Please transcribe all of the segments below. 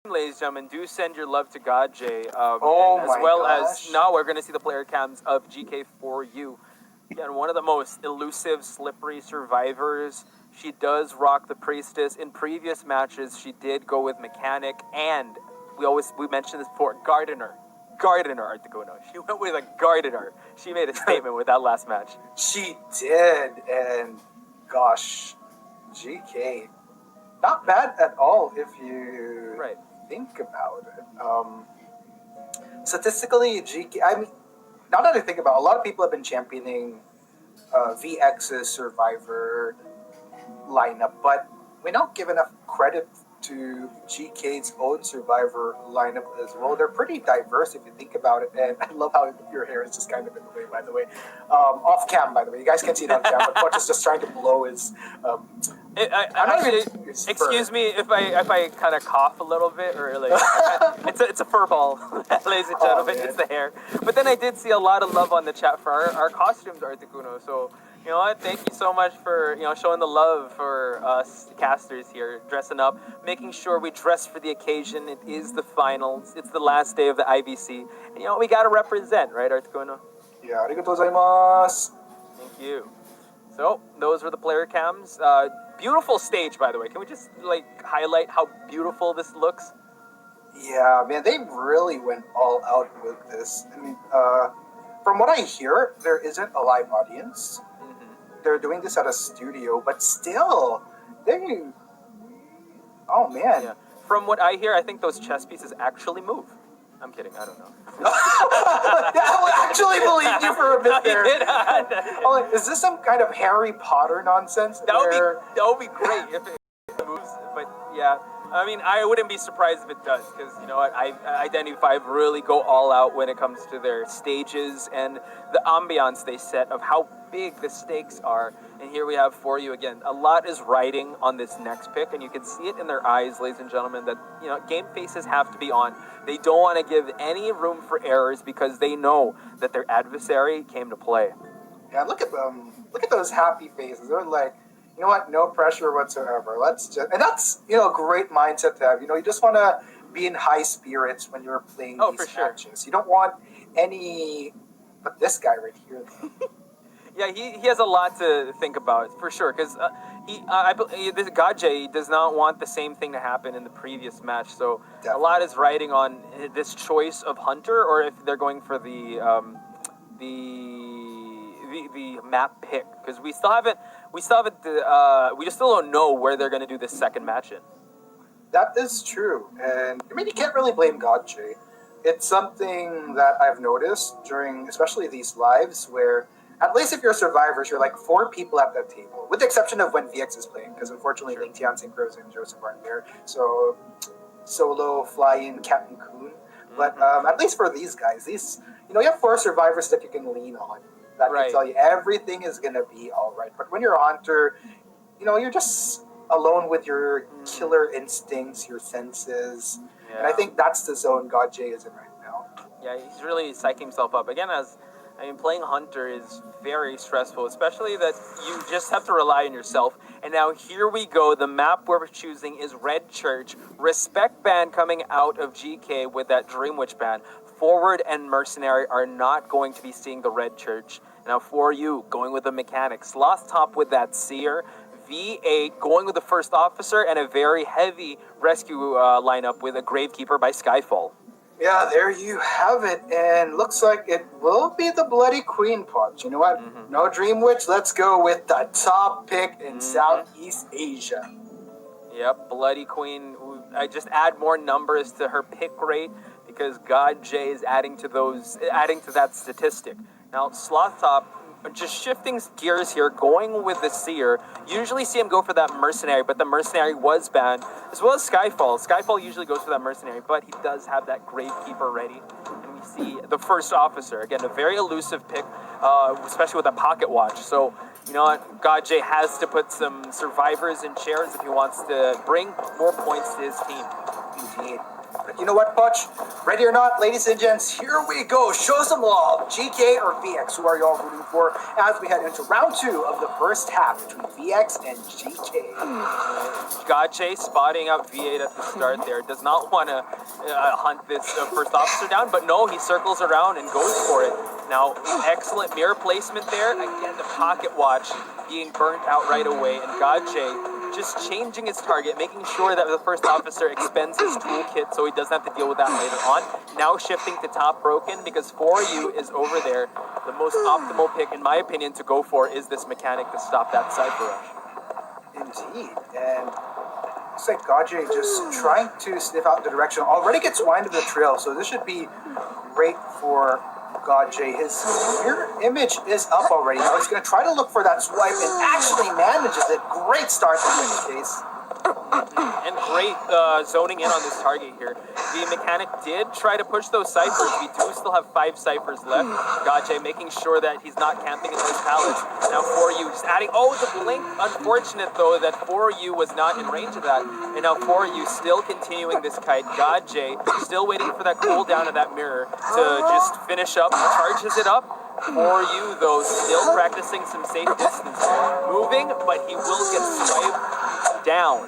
ladies and gentlemen, do send your love to God J. Oh as my well gosh. as now we're going to see the player cams of GK4U. Again, one of the most elusive, slippery survivors. She does rock the priestess. In previous matches, she did go with mechanic, and we mentioned this before, gardener. Gardener, Articuno. She went with a gardener. She made a statement with that last match. She did, and gosh, GK, not bad at all if you Right. think about it. Statistically, GK, I mean, now that I think about it, a lot of people have been championing VX's Survivor lineup, but we don't give enough credit to GK's own Survivor lineup as well. They're pretty diverse if you think about it, and I love how your hair is just kind of in the way, by the way. Off cam, by the way. You guys can't see it on cam, but Punch is just trying to blow his... Excuse me if I kind of cough a little bit, or like it's a fur ball, ladies and gentlemen. It's the hair. But then I did see a lot of love on the chat for our costumes, Articuno. So you know what? Thank you so much for showing the love for us casters here, dressing up, making sure we dress for the occasion. It is the finals. It's the last day of the IVC, and we got to represent, right, Articuno? Yeah, arigatou gozaimasu. Thank you. So those were the player cams. Beautiful stage, by the way. Can we just highlight how beautiful this looks? Yeah, man, they really went all out with this. I mean, from what I hear, there isn't a live audience. Mm-hmm. They're doing this at a studio, but still, oh man. Yeah. From what I hear, I think those chess pieces actually move. I'm kidding. I don't know. I actually believed you for a bit there. Is this some kind of Harry Potter nonsense? That would be great if it moves. But yeah, I mean, I wouldn't be surprised if it does, because you know what, I really go all out when it comes to their stages and the ambiance they set of how big the stakes are. And here we have for you again, a lot is riding on this next pick, and you can see it in their eyes, ladies and gentlemen, that game faces have to be on. They don't want to give any room for errors because they know that their adversary came to play. Yeah, look at them. Look at those happy faces. They're like, you know what, no pressure whatsoever. And that's a great mindset to have. You just want to be in high spirits when you're playing these matches. You don't want any, but this guy right here. Yeah, he has a lot to think about, for sure, because this Gajay does not want the same thing to happen in the previous match, so definitely. A lot is riding on this choice of Hunter, or if they're going for the map pick, because we just still don't know where they're going to do this second match in. That is true, and I mean, you can't really blame Gajay. It's something that I've noticed during, especially these lives, where at least if you're survivors, you're like 4 people at that table, with the exception of when VX is playing, because unfortunately Ling Tian, St. Rose, and Joseph aren't there. So solo fly-in Captain Coon. But at least for these guys, you have 4 survivors that you can lean on. That can tell you everything is gonna be all right. But when you're a hunter, you're just alone with your killer instincts, your senses. Yeah. And I think that's the zone Gajay is in right now. Yeah, he's really psyching himself up. Again, playing Hunter is very stressful, especially that you just have to rely on yourself. And now here we go. The map we're choosing is Red Church. Respect band coming out of GK with that Dream Witch band. Forward and Mercenary are not going to be seeing the Red Church. Now for you, going with the Mechanic. Sloth Top with that Seer. V8 going with the First Officer, and a very heavy rescue lineup with a Gravekeeper by Skyfall. Yeah, there you have it, and looks like it will be the Bloody Queen Punch. You know what? Mm-hmm. No Dream Witch, let's go with the top pick in Southeast Asia. Yep, Bloody Queen. I just add more numbers to her pick rate because God J is adding to that statistic. Now, Sloth Top, just shifting gears here, going with the Seer. Usually see him go for that Mercenary, but the Mercenary was banned, as well as Skyfall. Skyfall usually goes for that Mercenary, but he does have that Gravekeeper ready. And we see the First Officer. Again, a very elusive pick, especially with a pocket watch. So, you know what? Gajay has to put some survivors in chairs if he wants to bring more points to his team. Indeed. But You know what, Butch? Ready or not, ladies and gents, here we go. Show some love. GK or Vx, who are y'all rooting for as we head into round 2 of the first half between Vx and GK? Gotcha spotting up V8 at the start there. Does not want to hunt this first officer down, but no, he circles around and goes for it. Now, excellent mirror placement there. Again, the pocket watch being burnt out right away, and Gotcha just changing his target, making sure that the first officer expends his toolkit so he doesn't have to deal with that later on. Now shifting to top broken because 4U is over there. The most optimal pick, in my opinion, to go for is this mechanic to stop that cypher rush. Indeed, and looks like Gajay just trying to sniff out the direction. Already gets wind of the trail, so this should be great for Gajay. His mirror image is up already. Now he's going to try to look for that swipe and actually manages it. Great start in this case. And great zoning in on this target here. The mechanic did try to push those ciphers. We do still have 5 ciphers left. Gajay making sure that he's not camping in those pallets. Now 4U just adding, oh, the blink. Unfortunate though that 4U was not in range of that. And now 4U still continuing this kite. Gajay still waiting for that cooldown of that mirror to just finish up. Charges it up. 4U though still practicing some safe distance. Moving, but he will get swiped down.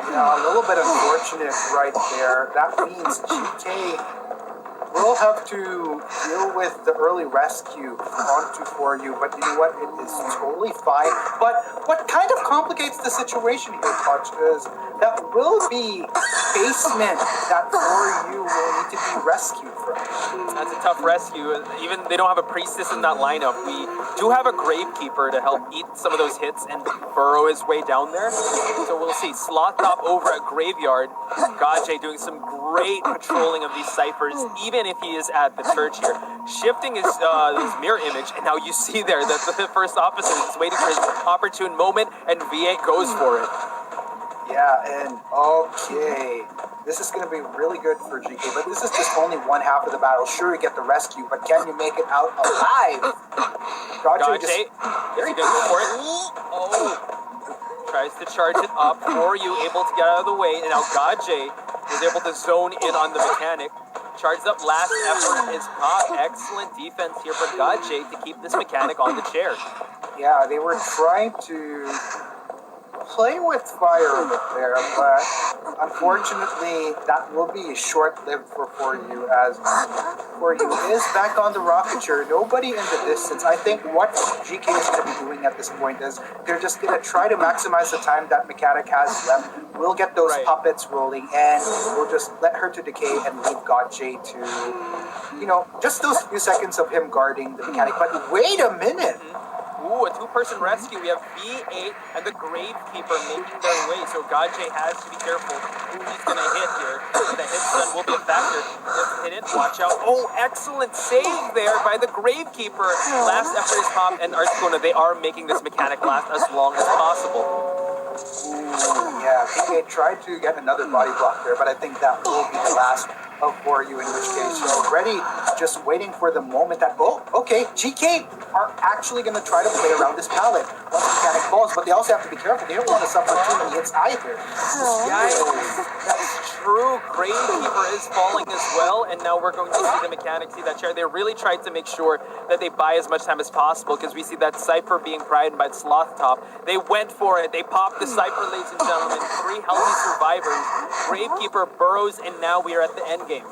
Yeah, a little bit unfortunate right there. That means GK will have to deal with the early rescue onto 4U, but you know what? It is totally fine. But what kind of complicates the situation here, Clutch, is that will be basement that 4U will need to be rescued from. That's a tough rescue. Even they don't have a priestess in that lineup. We do have a gravekeeper to help eat some of those hits and burrow his way down there. So we'll see. Slot top over at Graveyard. Gajay doing some great patrolling of these ciphers, even if he is at the church here. Shifting his mirror image, and now you see there that the first officer is waiting for his opportune moment, and V8 goes for it. Yeah, and okay. This is going to be really good for GK, but this is just only one half of the battle. Sure, you get the rescue, but can you make it out alive? Gajay, is he going to go for it? Oh, tries to charge it up. 4U able to get out of the way, and now Gajay is able to zone in on the mechanic. Charges up last effort is pop. Excellent defense here for Gajay to keep this mechanic on the chair. Yeah, they were trying to play with fire over there, but unfortunately that will be short-lived for 4U, as 4U is back on the rocket chair. Nobody in the distance. I think what GK is going to be doing at this point is they're just going to try to maximize the time that mechanic has left. We'll get those puppets rolling, and we'll just let her to decay and leave Gajay to, you know, just those few seconds of him guarding the mechanic. But wait a minute! Ooh, a 2-person rescue. We have V8 and the Gravekeeper making their way, so Gajay has to be careful who he's going to hit here. The hit stun will be a factor. If hit it, watch out. Oh, excellent save there by the Gravekeeper. Last effort is pop, and Articuno, they are making this mechanic last as long as possible. Ooh, yeah, V8 tried to get another body block there, but I think that will be the last of 4U, in which case you're already just waiting for the moment that, oh, okay, GK are actually going to try to play around this pallet once the mechanic falls, but they also have to be careful. They don't want to suffer too many hits either. Yikes, that's true. Gravekeeper is falling as well, and now we're going to see the mechanic see that chair. They really tried to make sure that they buy as much time as possible, because we see that Cypher being prided by Sloth Top. They went for it. They popped the Cypher, ladies and gentlemen. 3 healthy survivors. Gravekeeper burrows, and now we are at the end game.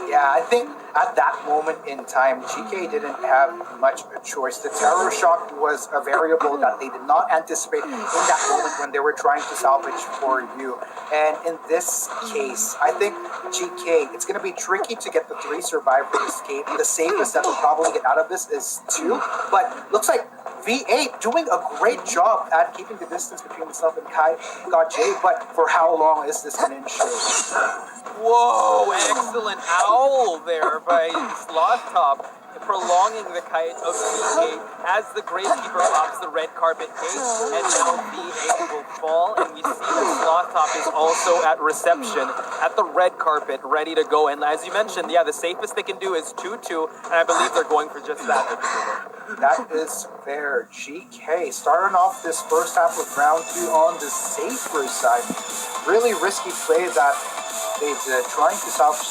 Yeah, I think at that moment in time, GK didn't have much of a choice. The terror shock was a variable that they did not anticipate in that moment when they were trying to salvage 4U. And in this case, I think GK, it's going to be tricky to get the 3 survivors to escape. The safest that will probably get out of this is 2, but looks like V8 doing a great job at keeping the distance between himself and Gajay, but for how long is this going to ensure? Whoa, excellent owl there by Sloth Top, prolonging the kite of V8 as the Gravekeeper pops the red carpet gate, and now V8 will fall, and we see that Sloth Top is also at reception at the red carpet, ready to go. And as you mentioned, yeah, the safest they can do is 2-2, and I believe they're going for just that. That is fair. GK starting off this first half of round 2 on the safer side. Really risky play that they're trying to solve some